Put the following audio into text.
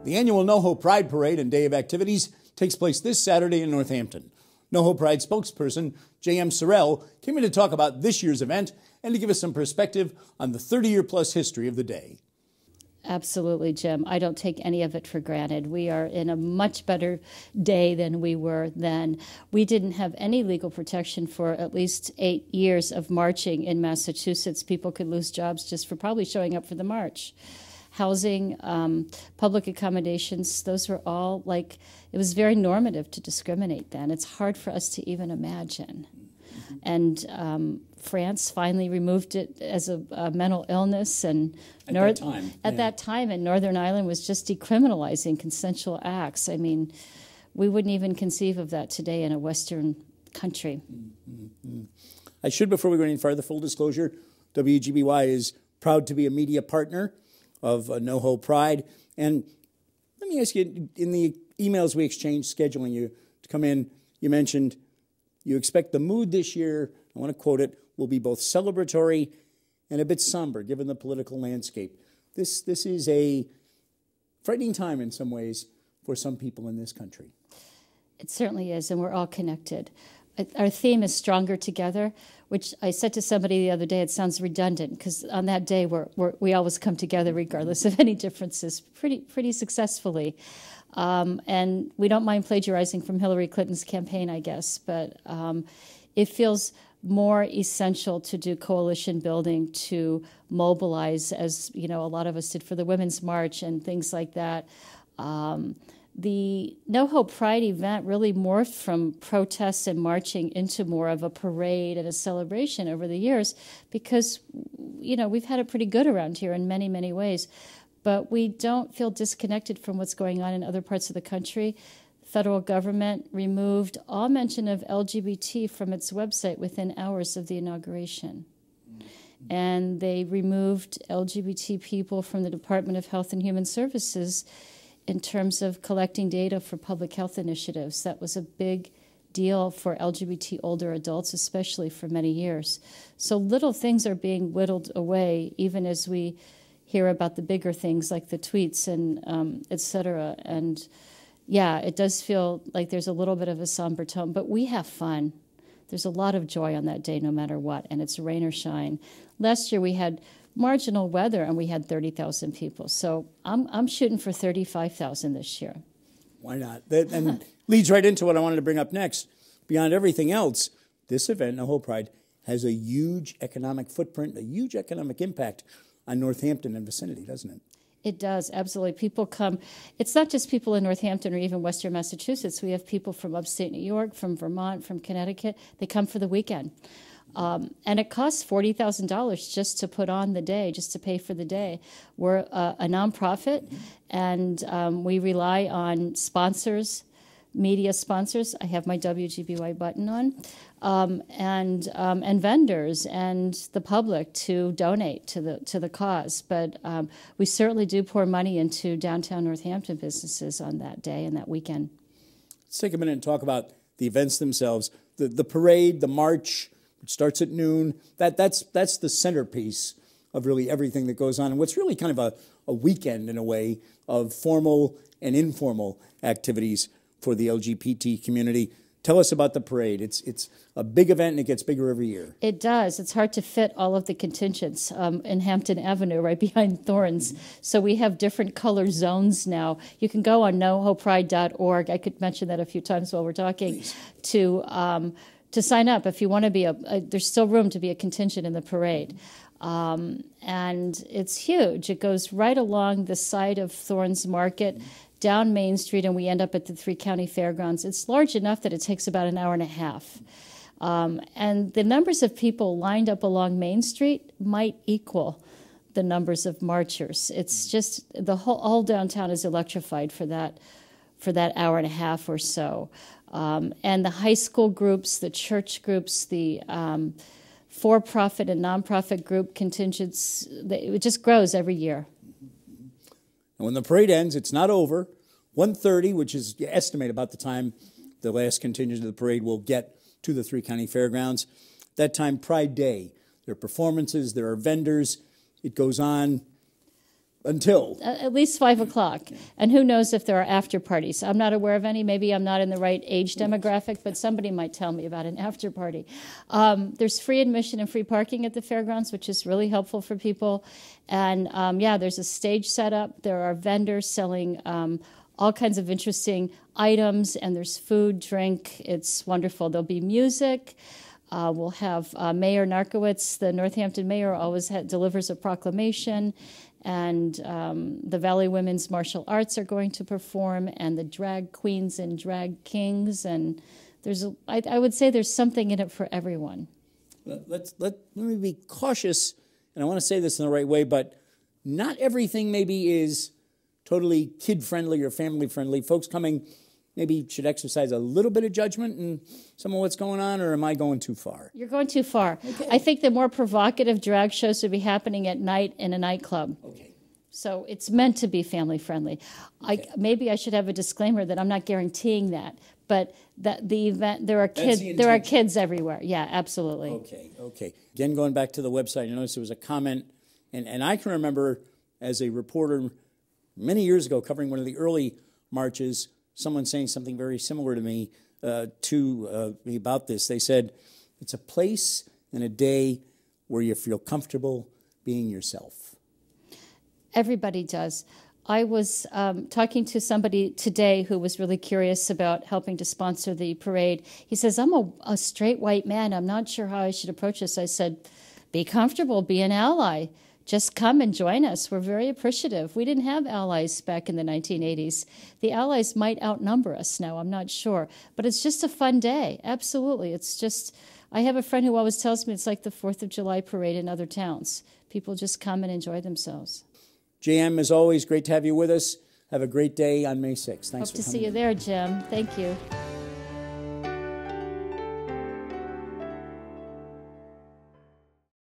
The annual NoHo Pride Parade and Day of Activities takes place this Saturday in Northampton. NoHo Pride spokesperson J.M. Sorrell came in to talk about this year's event and to give us some perspective on the 30-year-plus history of the day. Absolutely, Jim. I don't take any of it for granted. We are in a much better day than we were then. We didn't have any legal protection for at least 8 years of marching in Massachusetts. People could lose jobs just for probably showing up for the march. Housing, public accommodations, those were all like, it was very normative to discriminate then. It's hard for us to even imagine. And France finally removed it as a mental illness, and at that time, and Northern Ireland was just decriminalizing consensual acts. I mean, we wouldn't even conceive of that today in a Western country. I should, before we go any further, full disclosure, WGBY is proud to be a media partner of NoHo Pride. And let me ask you, in the emails we exchanged scheduling you to come in, you mentioned you expect the mood this year, I want to quote it, will be both celebratory and a bit somber given the political landscape. This is a frightening time in some ways for some people in this country. It certainly is, and we're all connected. Our theme is Stronger Together, which I said to somebody the other day, it sounds redundant, because on that day we always come together regardless of any differences pretty successfully. And we don't mind plagiarizing from Hillary Clinton's campaign, I guess, but it feels more essential to do coalition building, to mobilize, as you know, a lot of us did for the Women's March and things like that. The NoHo Pride event really morphed from protests and marching into more of a parade and a celebration over the years because, you know, we've had it pretty good around here in many, many ways. But we don't feel disconnected from what's going on in other parts of the country. The federal government removed all mention of LGBT from its website within hours of the inauguration. And they removed LGBT people from the Department of Health and Human Services in terms of collecting data for public health initiatives. That was a big deal for LGBT older adults, especially for many years. So little things are being whittled away, even as we hear about the bigger things like the tweets and et cetera. And yeah, it does feel like there's a little bit of a somber tone, but we have fun. There's a lot of joy on that day no matter what, and it's rain or shine. Last year we had marginal weather and we had 30,000 people. So I'm shooting for 35,000 this year. Why not? And leads right into what I wanted to bring up next. Beyond everything else, this event, NoHo Pride, has a huge economic footprint, a huge economic impact on Northampton and vicinity, doesn't it? It does, absolutely. People come. It's not just people in Northampton or even Western Massachusetts. We have people from upstate New York, from Vermont, from Connecticut. They come for the weekend. And it costs $40,000 just to put on the day, just to pay for the day. We're a nonprofit, and we rely on sponsors, media sponsors. I have my WGBY button on, and vendors and the public to donate to the cause. But we certainly do pour money into downtown Northampton businesses on that day and that weekend. Let's take a minute and talk about the events themselves. The parade, the march, which starts at noon, that's the centerpiece of really everything that goes on. And what's really kind of a weekend, in a way, of formal and informal activities for the LGBT community. Tell us about the parade. It's a big event, and it gets bigger every year. It does. It's hard to fit all of the contingents in Hampton Avenue, right behind Thorns. So we have different color zones now. You can go on nohopride.org. I could mention that a few times while we're talking. Please. To sign up if you want to be there's still room to be a contingent in the parade. And it's huge. It goes right along the side of Thorns Market, down Main Street, and we end up at the 3 County Fairgrounds. It's large enough that it takes about an hour and a half. And the numbers of people lined up along Main Street might equal the numbers of marchers. It's just the whole downtown is electrified for that hour and a half or so. And the high school groups, the church groups, the for-profit and nonprofit group contingents, it just grows every year. And when the parade ends, it's not over. 1:30, which is you estimate about the time the last contingent of the parade will get to the 3 County Fairgrounds. That time, Pride Day. There are performances, there are vendors. It goes on Until? At least 5 o'clock. And who knows if there are after parties. I'm not aware of any. Maybe I'm not in the right age demographic, but somebody might tell me about an after party. There's free admission and free parking at the fairgrounds, which is really helpful for people. And yeah, there's a stage set up. There are vendors selling all kinds of interesting items, and there's food, drink. It's wonderful. There'll be music. We'll have Mayor Narkowitz, the Northampton mayor, always delivers a proclamation. And the Valley Women's Martial Arts are going to perform, and the drag queens and drag kings. And I would say there's something in it for everyone. Let me be cautious, and I want to say this in the right way, but not everything maybe is totally kid-friendly or family-friendly. Folks coming maybe should exercise a little bit of judgment in some of what's going on, or am I going too far? You're going too far. Okay. I think the more provocative drag shows would be happening at night in a nightclub. Okay. So it's meant to be family-friendly. Okay. Maybe I should have a disclaimer that I'm not guaranteeing that, but that the event, there are kids everywhere. Yeah, absolutely. Okay. Again, going back to the website, I noticed there was a comment, and I can remember as a reporter many years ago covering one of the early marches, someone saying something very similar to me about this. They said, it's a place and a day where you feel comfortable being yourself. Everybody does. I was talking to somebody today who was really curious about helping to sponsor the parade. He says, I'm a straight white man. I'm not sure how I should approach this. I said, be comfortable, be an ally. Just come and join us. We're very appreciative. We didn't have allies back in the 1980s. The allies might outnumber us now, I'm not sure. But it's just a fun day, absolutely. It's just, I have a friend who always tells me it's like the 4th of July parade in other towns. People just come and enjoy themselves. JM, as always, great to have you with us. Have a great day on May 6th. Thanks for coming. Hope to see you there, Jim. Thank you.